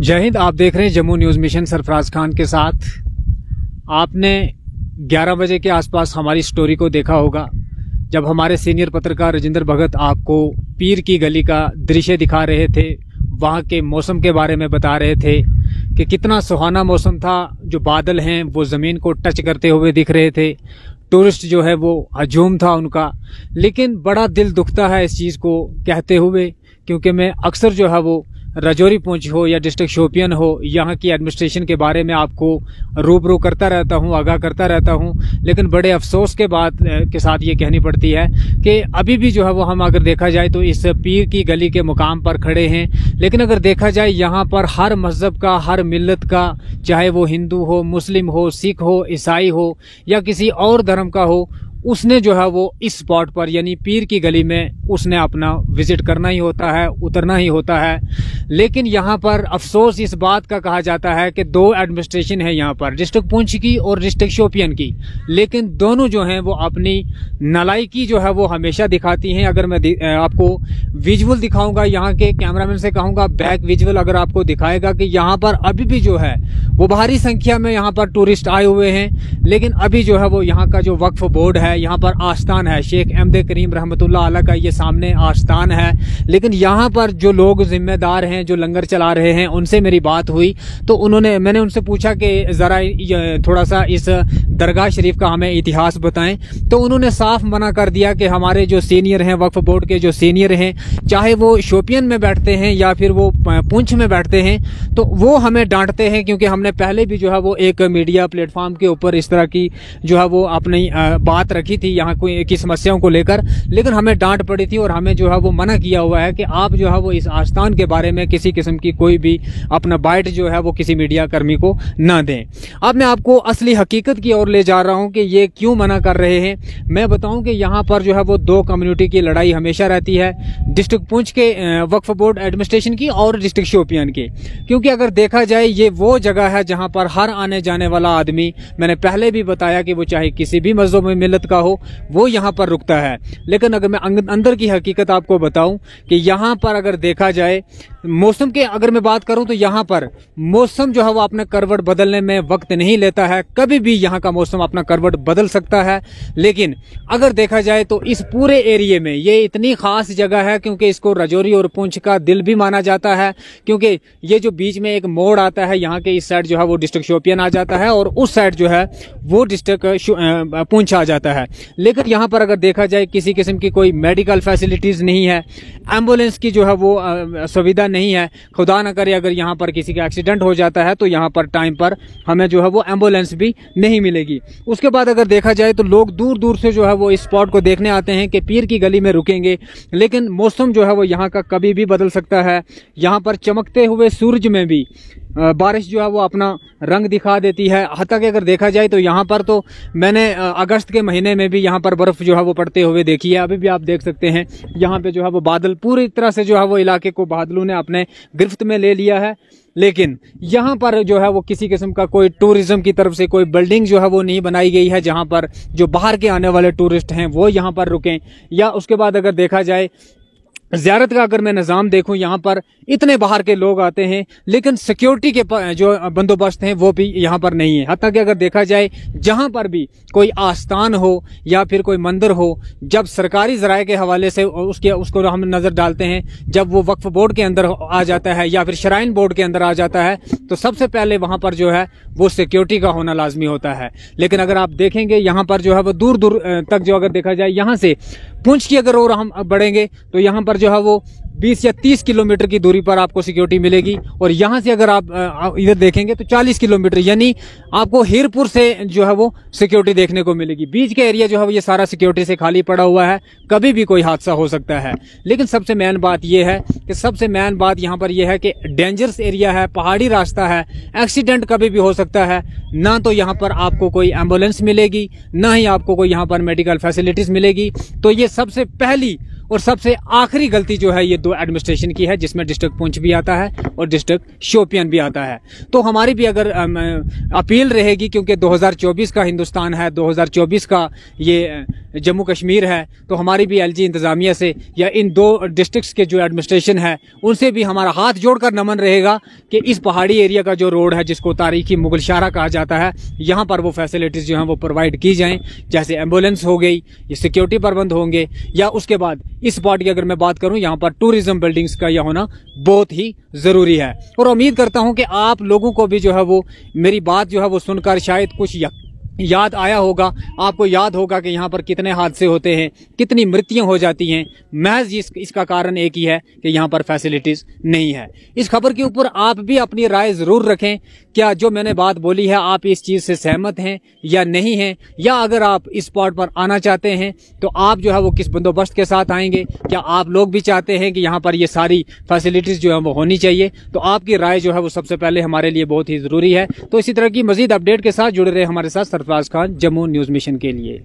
जय हिंद। आप देख रहे हैं जम्मू न्यूज़ मिशन सरफराज खान के साथ। आपने 11 बजे के आसपास हमारी स्टोरी को देखा होगा, जब हमारे सीनियर पत्रकार राजेंद्र भगत आपको पीर की गली का दृश्य दिखा रहे थे, वहाँ के मौसम के बारे में बता रहे थे कि कितना सुहाना मौसम था। जो बादल हैं वो ज़मीन को टच करते हुए दिख रहे थे, टूरिस्ट जो है वो हजूम था उनका। लेकिन बड़ा दिल दुखता है इस चीज़ को कहते हुए, क्योंकि मैं अक्सर जो है वो राजौरी पुंछ हो या डिस्ट्रिक्ट शोपियन हो, यहाँ की एडमिनिस्ट्रेशन के बारे में आपको रूबरू करता रहता हूँ, आगाह करता रहता हूँ। लेकिन बड़े अफसोस के बात के साथ ये कहनी पड़ती है कि अभी भी जो है वो हम अगर देखा जाए तो इस पीर की गली के मुकाम पर खड़े हैं। लेकिन अगर देखा जाए यहाँ पर हर मजहब का, हर मिल्लत का, चाहे वो हिंदू हो, मुस्लिम हो, सिख हो, ईसाई हो या किसी और धर्म का हो, उसने जो है वो इस स्पॉट पर यानी पीर की गली में उसने अपना विजिट करना ही होता है, उतरना ही होता है। लेकिन यहाँ पर अफसोस इस बात का कहा जाता है कि दो एडमिनिस्ट्रेशन है यहाँ पर, डिस्ट्रिक्ट पुंछ की और डिस्ट्रिक्ट शोपियन की, लेकिन दोनों जो हैं वो अपनी नालायकी जो है वो हमेशा दिखाती हैं। अगर मैं आपको विजुअल दिखाऊंगा, यहाँ के कैमरामैन से कहूँगा बैक विजुअल अगर आपको दिखाएगा कि यहाँ पर अभी भी जो है वो भारी संख्या में यहाँ पर टूरिस्ट आए हुए हैं। लेकिन अभी जो है वो यहाँ का जो वक्फ बोर्ड है, यहाँ पर आस्थान है शेख अहमद करीम रहमतुल्लाह अलैह का, ये सामने आस्थान है। लेकिन यहाँ पर जो लोग जिम्मेदार हैं, जो लंगर चला रहे हैं, उनसे मेरी बात हुई तो मैंने उनसे पूछा कि जरा थोड़ा सा इस दरगाह शरीफ का हमें इतिहास बताएं। तो उन्होंने साफ मना कर दिया कि हमारे जो सीनियर हैं, वक्फ बोर्ड के जो सीनियर हैं, चाहे वो शोपियन में बैठते हैं या फिर वो पुंछ में बैठते हैं, तो वो हमें डांटते हैं, क्योंकि हमने पहले भी जो है वो एक मीडिया प्लेटफॉर्म के ऊपर इस तरह की जो है वो अपनी बात रखी थी यहाँ की समस्याओं को लेकर। लेकिन हमें डांट पड़ी थी और हमें जो है वो मना किया हुआ है कि आप जो है वो इस आस्थान के बारे में किसी किस्म की कोई भी अपना बाइट जो है वो किसी मीडिया कर्मी को ना दें। अब मैं आपको असली हकीकत की ओर ले जा रहा हूं कि ये क्यों मना कर रहे हैं। मैं बताऊं कि यहाँ पर जो है वो दो कम्युनिटी की लड़ाई हमेशा रहती है, डिस्ट्रिक्ट पुंछ के वक्फ बोर्ड एडमिनिस्ट्रेशन की और डिस्ट्रिक्ट शोपियान की। क्योंकि अगर देखा जाए ये वो जगह है जहाँ पर हर आने जाने वाला आदमी, मैंने पहले भी बताया कि वो चाहे किसी भी मजहब में मिल्लत का हो, वो यहाँ पर रुकता है। लेकिन अगर मैं अंदर की हकीकत आपको बताऊं कि यहाँ पर अगर देखा जाए मौसम के अगर मैं बात करूं तो यहाँ पर मौसम जो है वो अपना करवट बदलने में वक्त नहीं लेता है। कभी भी यहाँ का मौसम अपना करवट बदल सकता है। लेकिन अगर देखा जाए तो इस पूरे एरिया में ये इतनी खास जगह है क्योंकि इसको राजौरी और पुंछ का दिल भी माना जाता है, क्योंकि ये जो बीच में एक मोड़ आता है, यहाँ के इस साइड जो है वो डिस्ट्रिक्ट शोपियन आ जाता है और उस साइड जो है वो डिस्ट्रिक्ट पुंछ आ जाता है। लेकिन यहाँ पर अगर देखा जाए किसी किस्म की कोई मेडिकल फैसिलिटीज नहीं है, एम्बुलेंस की जो है वो सुविधा नहीं है। खुदा न करे अगर यहाँ पर किसी का एक्सीडेंट हो जाता है तो यहाँ पर टाइम पर हमें जो है वो एम्बुलेंस भी नहीं मिलेगी। उसके बाद अगर देखा जाए तो लोग दूर दूर से जो है वो इस स्पॉट को देखने आते हैं कि पीर की गली में रुकेंगे। लेकिन मौसम जो है वो यहाँ का कभी भी बदल सकता है। यहाँ पर चमकते हुए सूरज में भी बारिश जो है वो अपना रंग दिखा देती है। हत्ता कि अगर देखा जाए तो यहाँ पर तो मैंने अगस्त के महीने में भी यहाँ पर बर्फ जो है वो पड़ते हुए देखी है। अभी भी आप देख सकते हैं यहाँ पे जो है वो बादल पूरी तरह से जो है वो इलाके को बादलों ने अपने गिरफ्त में ले लिया है। लेकिन यहाँ पर जो है वो किसी किस्म का कोई टूरिज्म की तरफ से कोई बिल्डिंग जो है वो नहीं बनाई गई है जहाँ पर जो बाहर के आने वाले टूरिस्ट हैं वो यहाँ पर रुकें। या उसके बाद अगर देखा जाए ज़ियारत का अगर मैं निज़ाम देखूं, यहाँ पर इतने बाहर के लोग आते हैं लेकिन सिक्योरिटी के जो बंदोबस्त हैं वो भी यहाँ पर नहीं है। हत्ता कि अगर देखा जाए जहाँ पर भी कोई आस्थान हो या फिर कोई मंदिर हो, जब सरकारी ज़राए के हवाले से उसको हम नज़र डालते हैं, जब वो वक्फ बोर्ड के अंदर आ जाता है या फिर शराइन बोर्ड के अंदर आ जाता है, तो सबसे पहले वहाँ पर जो है वो सिक्योरिटी का होना लाजमी होता है। लेकिन अगर आप देखेंगे यहाँ पर जो है वो दूर दूर तक जो अगर देखा जाए, यहाँ से पुंछ की अगर और हम बढ़ेंगे तो यहाँ पर जो है वो 20 या 30 किलोमीटर की दूरी पर आपको सिक्योरिटी मिलेगी। और यहाँ से अगर आप इधर देखेंगे तो 40 किलोमीटर यानी आपको हीरपुर से जो है वो सिक्योरिटी देखने को मिलेगी। बीच के एरिया जो है वो ये सारा सिक्योरिटी से खाली पड़ा हुआ है, कभी भी कोई हादसा हो सकता है। लेकिन सबसे मेन बात यह है कि यहाँ पर यह है कि डेंजरस एरिया है, पहाड़ी रास्ता है, एक्सीडेंट कभी भी हो सकता है। ना तो यहाँ पर आपको कोई एम्बुलेंस मिलेगी, ना ही आपको कोई यहाँ पर मेडिकल फैसिलिटीज मिलेगी। तो ये सबसे पहली और सबसे आखिरी गलती जो है ये 2 एडमिनिस्ट्रेशन की है, जिसमें डिस्ट्रिक्ट पुंछ भी आता है और डिस्ट्रिक्ट शोपियान भी आता है। तो हमारी भी अगर अपील रहेगी, क्योंकि 2024 का हिंदुस्तान है, 2024 का ये जम्मू कश्मीर है, तो हमारी भी एलजी इंतजामिया से या इन 2 डिस्ट्रिक्ट्स के जो एडमिनिस्ट्रेशन है उनसे भी हमारा हाथ जोड़कर नमन रहेगा कि इस पहाड़ी एरिया का जो रोड है, जिसको तारीखी मुगल शाहरा कहा जाता है, यहाँ पर वो फैसिलिटीज जो हैं वो प्रोवाइड की जाएं, जैसे एम्बुलेंस हो गई, सिक्योरिटी प्रबंध होंगे, या उसके बाद इस स्पॉट की अगर मैं बात करूं, यहाँ पर टूरिज्म बिल्डिंग्स का यह होना बहुत ही जरूरी है। और उम्मीद करता हूं कि आप लोगों को भी जो है वो मेरी बात जो है वो सुनकर शायद कुछ याद आया होगा। आपको याद होगा कि यहाँ पर कितने हादसे होते हैं, कितनी मृत्युएं हो जाती हैं। महज इसका कारण एक ही है कि यहाँ पर फैसिलिटीज नहीं है। इस खबर के ऊपर आप भी अपनी राय जरूर रखें। क्या जो मैंने बात बोली है आप इस चीज से सहमत हैं या नहीं हैं, या अगर आप इस स्पॉट पर आना चाहते हैं तो आप जो है वो किस बंदोबस्त के साथ आएंगे? क्या आप लोग भी चाहते हैं कि यहाँ पर ये सारी फैसिलिटीज जो है वो होनी चाहिए? तो आपकी राय जो है वो सबसे पहले हमारे लिए बहुत ही जरूरी है। तो इसी तरह की मजीद अपडेट के साथ जुड़े रहे हमारे साथ सरफराज खान, जम्मू न्यूज मिशन के लिए।